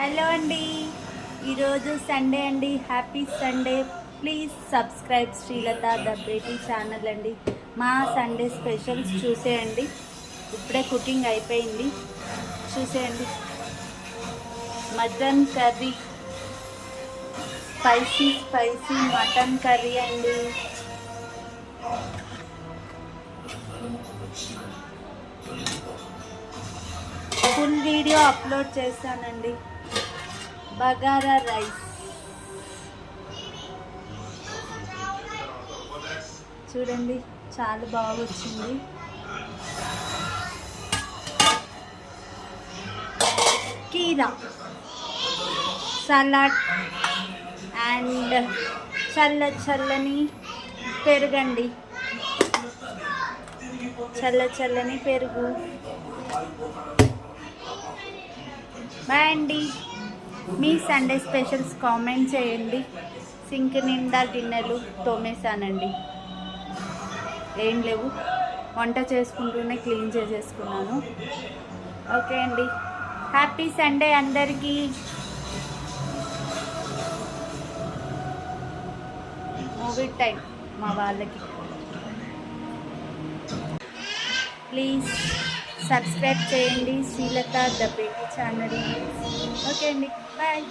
Hello అండి, ఈరోజు Sunday అండి. Happy Sunday. Please subscribe Srilatha the బ్రేటీ ఛానల్ అండి. మా సండే స్పెషల్స్ చూసేయండి. ఇప్పుడే కుకింగ్ అయిపోయింది, చూసేయండి. Mutton curry, spicy mutton curry అండి. ఫుల్ వీడియో అప్లోడ్ చేశానండి. బగారా రైస్ చూడండి, చాలా బాగా వచ్చింది. కీరా సలాడ్ అండ్ చల్లని పెరుగండి. చల్లని పెరుగు. బాయ్ అండి. మీ సండే స్పెషల్స్ కామెంట్ చేయండి. సింక్ నిండా గిన్నెలు తోమేశానండి, ఏం లేవు. వంట చేసుకుంటూనే క్లీన్ చేసేసుకున్నాను. ఓకే అండి, హ్యాపీ సండే అందరికీ. మూవీ టైం మా వాళ్ళకి. ప్లీజ్ సబ్స్క్రైబ్ చేయండి శ్రీలత ద బ్రేటీ ఛానల్. ఓకే అండి, బాయ్.